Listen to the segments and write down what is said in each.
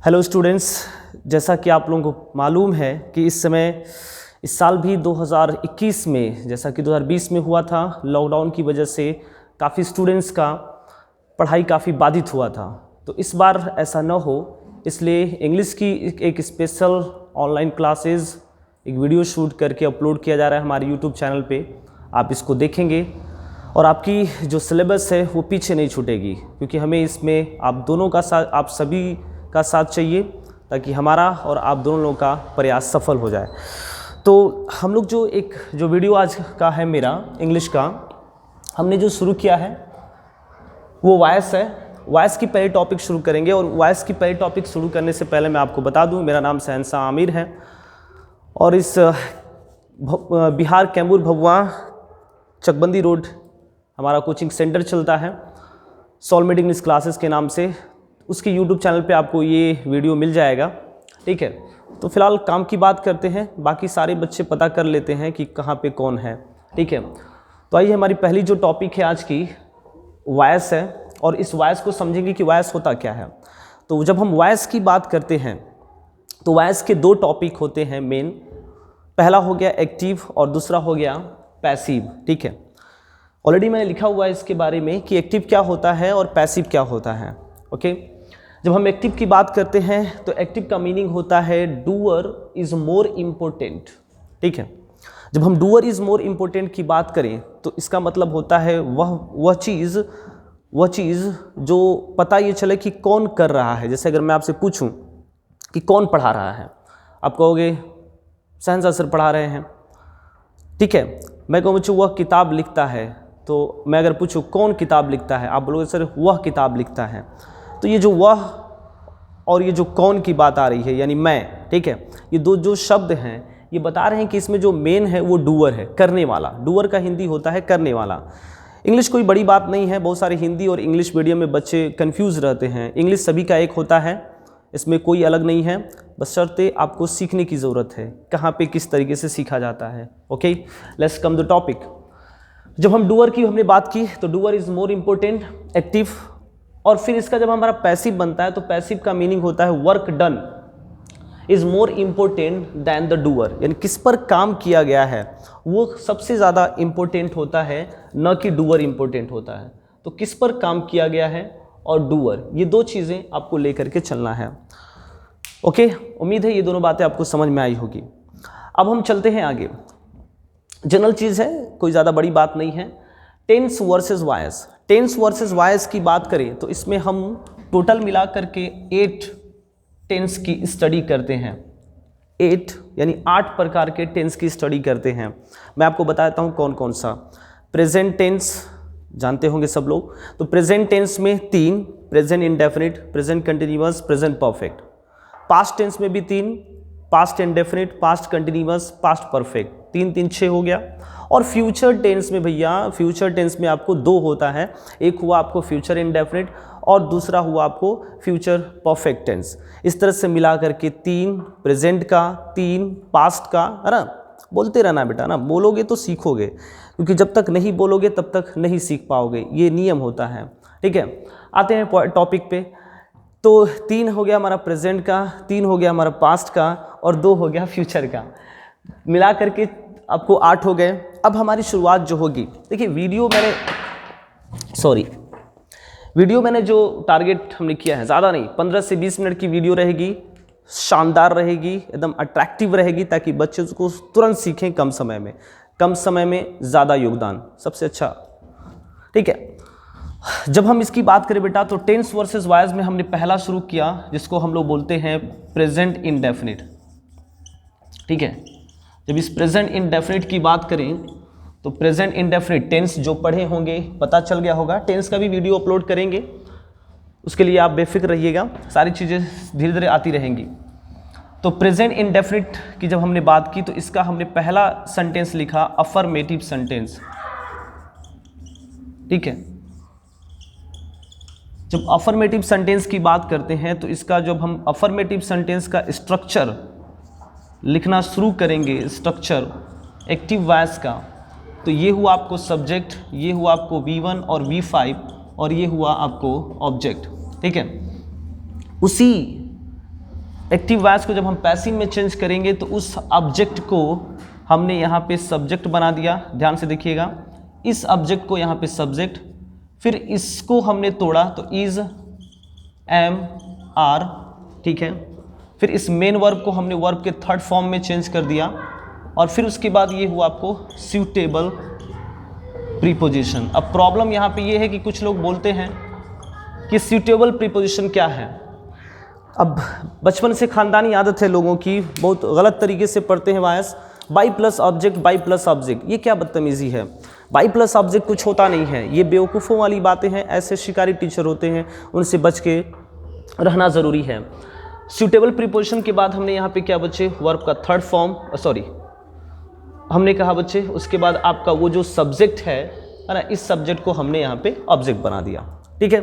Hello students, जैसा कि आप लोगों को मालूम है कि इस समय इस साल भी 2021 में जैसा कि 2020 में हुआ था, लॉकडाउन की वजह से काफ़ी स्टूडेंट्स का पढ़ाई काफ़ी बाधित हुआ था। तो इस बार ऐसा न हो, इसलिए इंग्लिश की एक स्पेशल ऑनलाइन क्लासेस एक वीडियो शूट करके अपलोड किया जा रहा है हमारे यूट्यूब चैनल पे। आप इसको देखेंगे और आपकी जो सिलेबस है वो पीछे नहीं छूटेगी, क्योंकि हमें इसमें आप दोनों का साथ, आप सभी का साथ चाहिए ताकि हमारा और आप दोनों लोगों का प्रयास सफल हो जाए। तो हम लोग जो वीडियो आज का है मेरा इंग्लिश का, हमने जो शुरू किया है वो वॉइस है। वॉइस की पहले टॉपिक शुरू करेंगे और वॉइस की पहले टॉपिक शुरू करने से पहले मैं आपको बता दूं, मेरा नाम शहंशाह आमिर है और इस बिहार कैमूर भभुआ चकबंदी रोड हमारा कोचिंग सेंटर चलता है, सोलमेड इंग्लिश क्लासेस के नाम से। उसके यूट्यूब चैनल पे आपको ये वीडियो मिल जाएगा, ठीक है। तो फिलहाल काम की बात करते हैं, बाकी सारे बच्चे पता कर लेते हैं कि कहाँ पे कौन है, ठीक है। तो आइए, हमारी पहली जो टॉपिक है आज की वॉइस है और इस वॉइस को समझेंगे कि वॉइस होता क्या है। तो जब हम वॉइस की बात करते हैं तो वॉइस के दो टॉपिक होते हैं मेन। पहला हो गया एक्टिव और दूसरा हो गया पैसिव, ठीक है। ऑलरेडी मैंने लिखा हुआ है इसके बारे में कि एक्टिव क्या होता है और पैसिव क्या होता है, ओके। जब हम एक्टिव की बात करते हैं तो एक्टिव का मीनिंग होता है डूअर इज मोर इम्पोर्टेंट, ठीक है। जब हम डूअर इज मोर इम्पोर्टेंट की बात करें तो इसका मतलब होता है वह चीज़ जो पता ये चले कि कौन कर रहा है। जैसे अगर मैं आपसे पूछूं कि कौन पढ़ा रहा है, आप कहोगे शहंशाह सर पढ़ा रहे हैं, ठीक है। मैं कहूँ वह किताब लिखता है, तो मैं अगर पूछूं कौन किताब लिखता है, आप बोलोगे सर वह किताब लिखता है। तो ये जो वह और ये जो कौन की बात आ रही है यानी मैं, ठीक है, ये दो जो शब्द हैं ये बता रहे हैं कि इसमें जो मेन है वो डूअर है, करने वाला। डूअर का हिंदी होता है करने वाला। इंग्लिश कोई बड़ी बात नहीं है, बहुत सारे हिंदी और इंग्लिश मीडियम में बच्चे कंफ्यूज रहते हैं। इंग्लिश सभी का एक होता है, इसमें कोई अलग नहीं है, बस शर्ते आपको सीखने की ज़रूरत है, कहाँ पे किस तरीके से सीखा जाता है, okay. Let's come the topic. जब हम डूअर की हमने बात की तो doer is more important, active. और फिर इसका जब हमारा पैसिव बनता है तो पैसिव का मीनिंग होता है work done is more important than the doer, यानी किस पर काम किया गया है वो सबसे ज़्यादा इम्पोर्टेंट होता है, न कि डूअर इम्पोर्टेंट होता है। तो किस पर काम किया गया है और डूअर, ये दो चीज़ें आपको लेकर के चलना है, ओके। उम्मीद है ये दोनों बातें आपको समझ में आई होगी। अब हम चलते हैं आगे। जनरल चीज़ है, कोई ज़्यादा बड़ी बात नहीं है। Tense versus voice. Tense versus voice की बात करें तो इसमें हम टोटल मिला करके 8 टेंस की स्टडी करते हैं। 8 यानी 8 प्रकार के टेंस की स्टडी करते हैं। मैं आपको बताता हूँ कौन कौन सा। प्रेजेंट टेंस जानते होंगे सब लोग, तो प्रेजेंट टेंस में 3, present indefinite, present continuous, present perfect. Past tense में भी 3, past indefinite, past continuous, past perfect. 3 3 6 हो गया। और फ्यूचर टेंस में भैया, फ्यूचर टेंस में आपको 2 होता है, एक हुआ आपको फ्यूचर इंडेफिनिट और दूसरा हुआ आपको फ्यूचर परफेक्ट टेंस। इस तरह से मिला करके 3 प्रेजेंट का, 3 पास्ट का, है ना। बोलते रहना बेटा ना, बोलोगे तो सीखोगे, क्योंकि जब तक नहीं बोलोगे तब तक नहीं सीख पाओगे, ये नियम होता है, ठीक है। आते हैं टॉपिक पे। तो 3 हो गया हमारा प्रेजेंट का, 3 हो गया हमारा पास्ट का और 2 हो गया फ्यूचर का, मिला करके आपको 8 हो गए। अब हमारी शुरुआत जो होगी, देखिए वीडियो मैंने जो टारगेट हमने किया है ज़्यादा नहीं, 15 से 20 मिनट की वीडियो रहेगी, शानदार रहेगी, एकदम अट्रैक्टिव रहेगी, ताकि बच्चे उसको तुरंत सीखें कम समय में ज़्यादा योगदान सबसे अच्छा, ठीक है। जब हम इसकी बात करें बेटा तो टेंस वर्सेस वॉइस में हमने पहला शुरू किया जिसको हम लोग बोलते हैं प्रेजेंट इंडेफिनिट, ठीक है। जब इस प्रेजेंट इंडेफिनिट की बात करें तो प्रेजेंट इंडेफिनिट टेंस जो पढ़े होंगे पता चल गया होगा, टेंस का भी वीडियो अपलोड करेंगे, उसके लिए आप बेफिक्र रहिएगा, सारी चीज़ें धीरे धीरे आती रहेंगी। तो प्रेजेंट इंडेफिनिट की जब हमने बात की तो इसका हमने पहला सेंटेंस लिखा अफर्मेटिव सेंटेंस, ठीक है। जब अफर्मेटिव सेंटेंस की बात करते हैं तो इसका जब हम अफर्मेटिव सेंटेंस का स्ट्रक्चर लिखना शुरू करेंगे, स्ट्रक्चर एक्टिव वॉइस का, तो ये हुआ आपको सब्जेक्ट, ये हुआ आपको V1 और V5 और ये हुआ आपको ऑब्जेक्ट, ठीक है। उसी एक्टिव वॉइस को जब हम पैसिव में चेंज करेंगे तो उस ऑब्जेक्ट को हमने यहाँ पे सब्जेक्ट बना दिया, ध्यान से देखिएगा, इस ऑब्जेक्ट को यहाँ पे सब्जेक्ट, फिर इसको हमने तोड़ा तो इज, एम, आर, ठीक है। फिर इस मेन वर्ब को हमने वर्ब के थर्ड फॉर्म में चेंज कर दिया और फिर उसके बाद ये हुआ आपको सूटेबल प्रीपोजिशन। अब प्रॉब्लम यहाँ पे ये है कि कुछ लोग बोलते हैं कि सूटेबल प्रीपोजिशन क्या है। अब बचपन से खानदानी आदत है लोगों की, बहुत गलत तरीके से पढ़ते हैं voice, by plus object, by plus object. ये क्या बदतमीज़ी है, बाई प्लस ऑब्जेक्ट कुछ होता नहीं है, ये बेवकूफ़ों वाली बातें हैं। ऐसे शिकारी टीचर होते हैं, उनसे बच के रहना ज़रूरी है। सूटेबल प्रीपोजिशन के बाद हमने यहाँ पे क्या बच्चे, वर्ब का थर्ड फॉर्म, सॉरी हमने कहा बच्चे, उसके बाद आपका वो जो सब्जेक्ट है ना, इस सब्जेक्ट को हमने यहाँ पे ऑब्जेक्ट बना दिया, ठीक है।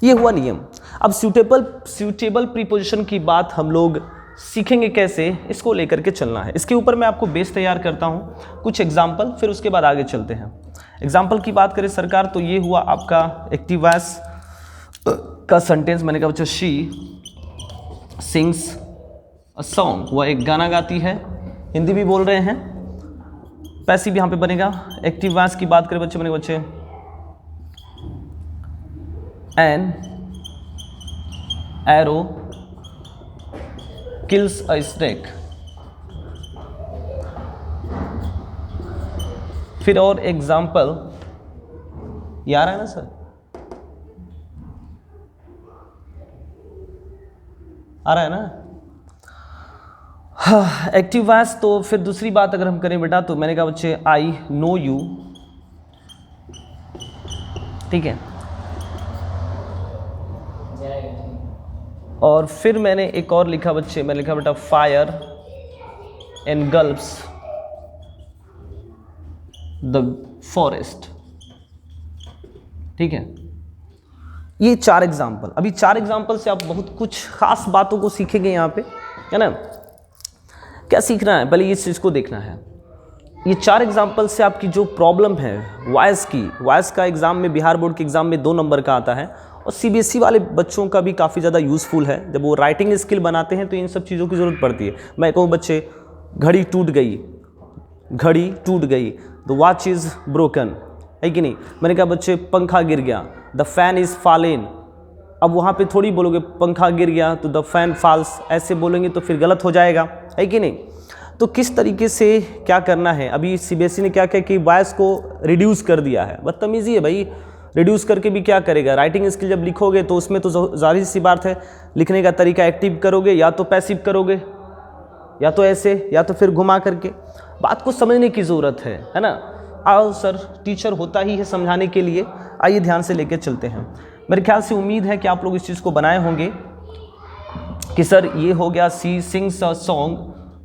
ये हुआ नियम। अब सूटेबल प्रीपोजिशन की बात हम लोग सीखेंगे कैसे, इसको लेकर के चलना है। इसके ऊपर मैं आपको बेस तैयार करता हूँ, कुछ एग्जाम्पल, फिर उसके बाद आगे चलते हैं। एग्जाम्पल की बात करें सरकार तो ये हुआ आपका एक्टिव वॉइस का सेंटेंस। मैंने कहा बच्चों शी सिंग्स अ सॉन्ग, वह एक गाना गाती है, हिंदी भी बोल रहे हैं। पैसिव यहाँ पे बनेगा। एक्टिव वॉइस की बात करें बच्चे, मैंने बच्चे an arrow kills a snake. फिर और एग्जाम्पल, ये आ रहा है ना सर, आ रहा है ना। हाँ, एक्टिव वॉइस। तो फिर दूसरी बात अगर हम करें बेटा, तो मैंने कहा बच्चे आई नो यू, ठीक है। और फिर मैंने एक और लिखा बच्चे, मैंने लिखा बेटा फायर एनगल्फ्स द फॉरेस्ट, ठीक है। ये 4 एग्जाम्पल। अभी 4 एग्जाम्पल से आप बहुत कुछ खास बातों को सीखेंगे यहाँ पे, है ना। क्या सीखना है, पहले इस चीज़ को देखना है। ये 4 एग्जाम्पल से आपकी जो प्रॉब्लम है वॉइस की, वॉइस का एग्ज़ाम में, बिहार बोर्ड के एग्ज़ाम में 2 नंबर का आता है और सीबीएसई वाले बच्चों का भी काफ़ी ज़्यादा यूज़फुल है। जब वो राइटिंग स्किल बनाते हैं तो इन सब चीज़ों की ज़रूरत पड़ती है। मैं कहूँ बच्चे, घड़ी टूट गई, घड़ी टूट गई, द वॉच इज़ ब्रोकन, है कि नहीं। मैंने कहा बच्चे पंखा गिर गया, द फैन इज़ फॉलन। अब वहाँ पे थोड़ी बोलोगे पंखा गिर गया तो द फैन फॉल्स, ऐसे बोलेंगे तो फिर गलत हो जाएगा, है कि नहीं। तो किस तरीके से क्या करना है, अभी सीबीएसई ने क्या किया कि वॉइस को रिड्यूस कर दिया है। बदतमीज़ी है भाई, रिड्यूस करके भी क्या करेगा। राइटिंग स्किल जब लिखोगे तो उसमें तो जाहिर सी बात है, लिखने का तरीका एक्टिव करोगे या तो पैसिव करोगे, या तो ऐसे, या तो फिर घुमा करके। बात को समझने की ज़रूरत है ना। आओ सर, टीचर होता ही है समझाने के लिए। आइए ध्यान से लेकर चलते हैं। मेरे ख्याल से उम्मीद है कि आप लोग इस चीज़ को बनाए होंगे कि सर ये हो गया सी सिंग्स अ सॉन्ग,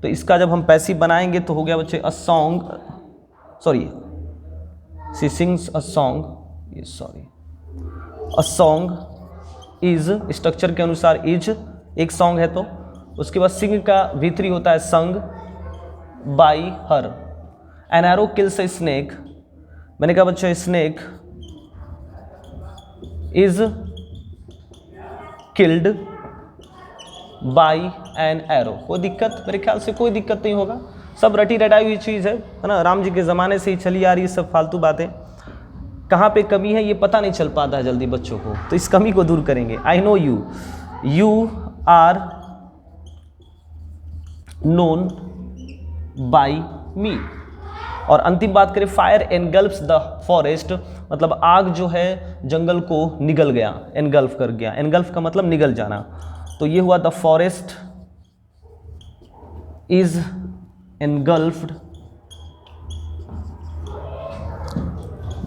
तो इसका जब हम पैसिव बनाएंगे तो हो गया बच्चे a song, sorry she sings a song, ये sorry a song is, structure के अनुसार इज एक सॉन्ग है, तो उसके बाद सिंग का V3 होता है संग, by her. An arrow kills a snake, मैंने कहा बच्चों snake is killed by an arrow. कोई दिक्कत, मेरे ख्याल से कोई दिक्कत नहीं होगा, सब रटी रटाई हुई चीज़ है ना। राम जी के ज़माने से ही चली आ रही है सब फालतू बातें। कहाँ पे कमी है ये पता नहीं चल पाता है जल्दी बच्चों को, तो इस कमी को दूर करेंगे। I know you, you are known by me. और अंतिम बात करें, फायर एनगल्फ्स द फॉरेस्ट, मतलब आग जो है जंगल को निगल गया, एनगल्फ कर गया। एनगल्फ का मतलब निगल जाना, तो ये हुआ the forest is engulfed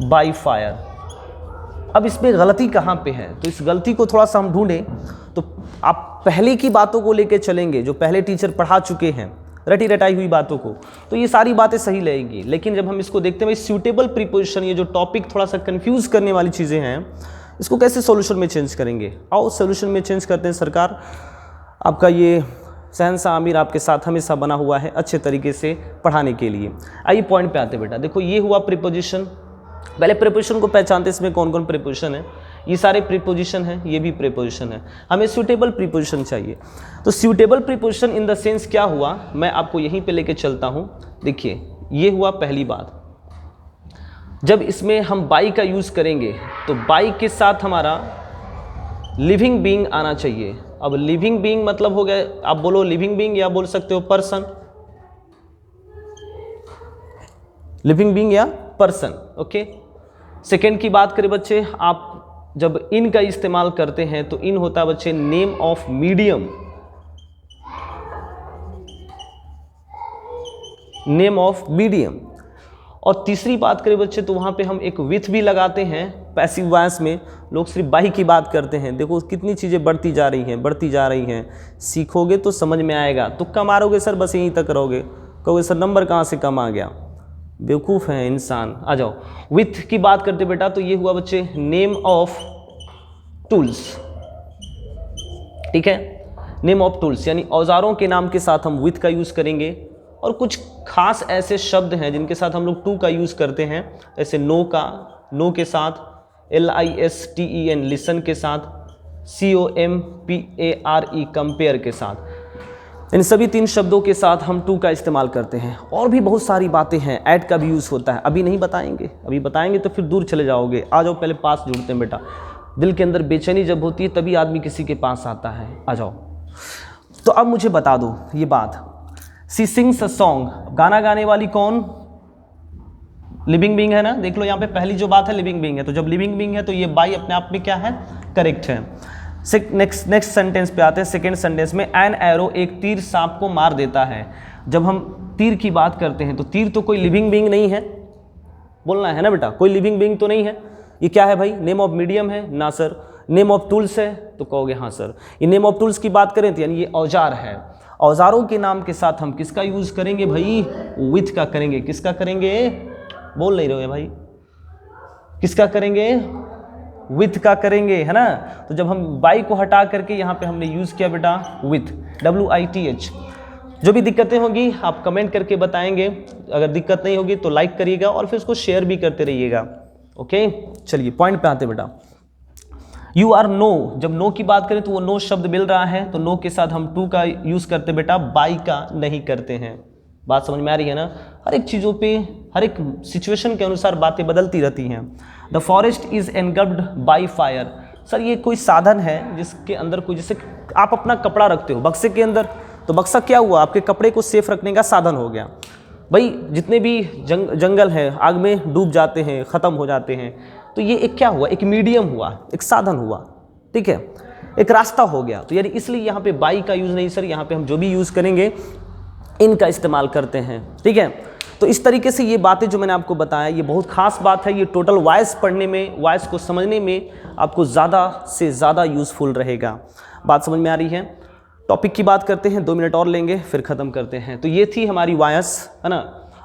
by fire. अब इसमें गलती कहाँ पे है, तो इस गलती को थोड़ा सा हम ढूंढें तो आप पहले की बातों को लेके चलेंगे, जो पहले टीचर पढ़ा चुके हैं रटी रटाई हुई बातों को, तो ये सारी बातें सही लगेंगी। लेकिन जब हम इसको देखते हैं सूटेबल प्रीपोजिशन, ये जो टॉपिक थोड़ा सा कंफ्यूज करने वाली चीज़ें हैं, इसको कैसे सॉल्यूशन में चेंज करेंगे। आओ सॉल्यूशन में चेंज करते हैं सरकार। आपका ये शहंशाह आमिर आपके साथ हमेशा बना हुआ है अच्छे तरीके से पढ़ाने के लिए। आइए पॉइंट पे आते बेटा। देखो ये हुआ प्रीपोजिशन, पहले प्रीपोजिशन को पहचानते, इसमें कौन कौन प्रीपोजिशन है। ये सारे प्रीपोजिशन हैं, ये भी प्रीपोजिशन है, हमें सूटेबल प्रीपोजिशन चाहिए। तो suitable preposition in the sense क्या हुआ, मैं आपको यहीं पे लेके चलता हूँ। देखिए ये हुआ पहली बात, जब इसमें हम बाई का यूज़ करेंगे तो बाई के साथ हमारा लिविंग बीइंग आना चाहिए। अब लिविंग बीइंग मतलब हो गया, आप बोलो लिविंग बीइंग या बोल सकते हो पर्सन, लिविंग बीइंग या पर्सन, ओके। सेकेंड की बात करें बच्चे, आप जब इन का इस्तेमाल करते हैं तो इन होता है बच्चे name of medium, name of medium. और तीसरी बात करें बच्चे तो वहाँ पे हम एक विथ भी लगाते हैं। पैसिव वॉइस में लोग सिर्फ बाई की बात करते हैं। देखो कितनी चीज़ें बढ़ती जा रही हैं, बढ़ती जा रही हैं। सीखोगे तो समझ में आएगा, तुक्का मारोगे सर बस यहीं तक रहोगे, कहोगे सर नंबर कहाँ से कम आ गया, बेवकूफ़ है इंसान। आ जाओ, विथ की बात करते बेटा तो ये हुआ बच्चे नेम ऑफ टूल्स, ठीक है, नेम ऑफ टूल्स यानी औजारों के नाम के साथ हम विथ का यूज़ करेंगे। और कुछ खास ऐसे शब्द हैं जिनके साथ हम लोग टू का यूज़ करते हैं, जैसे नो का, नो के साथ, LISTEN लिसन के साथ, COMPARE कंपेयर के साथ। इन सभी 3 शब्दों के साथ हम टू का इस्तेमाल करते हैं। और भी बहुत सारी बातें हैं, ऐड का भी यूज़ होता है, अभी नहीं बताएंगे, अभी बताएंगे तो फिर दूर चले जाओगे। आ जाओ पहले पास जुड़ते हैं बेटा। दिल के अंदर बेचैनी जब होती है तभी आदमी किसी के पास आता है। आ जाओ, तो अब मुझे बता दो ये बात, सी सिंग्स अ सॉन्ग, गाना गाने वाली कौन, लिविंग बीइंग है ना। देख लो यहाँ पे पहली जो बात है लिविंग बीइंग है, तो जब लिविंग बीइंग है तो ये बाई अपने आप में क्या है, करेक्ट है। नेक्स्ट सेंटेंस पे आते हैं। सेकेंड सेंटेंस में एन एरो, एक तीर सांप को मार देता है। जब हम तीर की बात करते हैं तो तीर तो कोई लिविंग बीइंग नहीं है, बोलना है ना बेटा, कोई लिविंग बीइंग तो नहीं है। ये क्या है भाई, नेम ऑफ मीडियम है ना सर। नेम ऑफ टूल्स है तो कहोगे हाँ सर। ये नेम ऑफ टूल्स की बात करें तो यानी ये औजार है। औजारों के नाम के साथ हम किसका यूज़ करेंगे भाई, विथ का करेंगे। किसका करेंगे, बोल नहीं रहे भाई, किसका करेंगे, विथ का करेंगे, है ना। तो जब हम बाई को हटा करके यहाँ पे हमने यूज़ किया बेटा विथ, WITH। जो भी दिक्कतें होंगी आप कमेंट करके बताएंगे, अगर दिक्कत नहीं होगी तो लाइक करिएगा और फिर उसको शेयर भी करते रहिएगा, ओके। चलिए पॉइंट पे आते बेटा। यू आर नो, जब नो की बात करें तो वो नो शब्द मिल रहा है, तो नो के साथ हम टू का यूज़ करते बेटा, बाई का नहीं करते हैं। बात समझ में आ रही है ना। हर एक चीज़ों पे, हर एक सिचुएशन के अनुसार बातें बदलती रहती हैं। The forest is engulfed by fire, sir ये कोई साधन है जिसके अंदर कोई, जैसे आप अपना कपड़ा रखते हो बक्से के अंदर, तो बक्सा क्या हुआ, आपके कपड़े को सेफ रखने का साधन हो गया। भाई जितने भी जंगल हैं आग में डूब जाते हैं, ख़त्म हो जाते हैं, तो ये एक क्या हुआ, एक मीडियम हुआ, एक साधन हुआ, ठीक है, एक रास्ता हो गया। तो यानी इसलिए यहाँ पे बाई का यूज़ नहीं सर, यहाँ पे हम जो भी यूज़ करेंगे इनका इस्तेमाल करते हैं, ठीक है। तो इस तरीके से ये बातें जो मैंने आपको बताया ये बहुत ख़ास बात है। ये टोटल वॉइस पढ़ने में, वॉइस को समझने में आपको ज़्यादा से ज़्यादा यूज़फुल रहेगा। बात समझ में आ रही है। टॉपिक की बात करते हैं, 2 मिनट और लेंगे फिर ख़त्म करते हैं। तो ये थी हमारी वॉइस, है ना।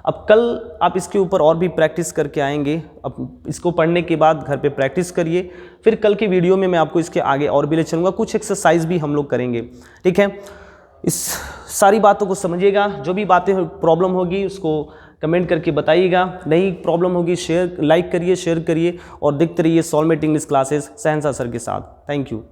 अब कल आप इसके ऊपर और भी प्रैक्टिस करके आएंगे। अब इसको पढ़ने के बाद घर पे प्रैक्टिस करिए, फिर कल की वीडियो में मैं आपको इसके आगे और भी ले चलूँगा, कुछ एक्सरसाइज भी हम लोग करेंगे, ठीक है। इस सारी बातों को समझिएगा। जो भी बातें प्रॉब्लम होगी उसको कमेंट करके बताइएगा, नई प्रॉब्लम होगी शेयर, लाइक करिए, शेयर करिए और देखते रहिए सॉलमेट इंग्लिश क्लासेस शहंशाह सर के साथ। Thank you.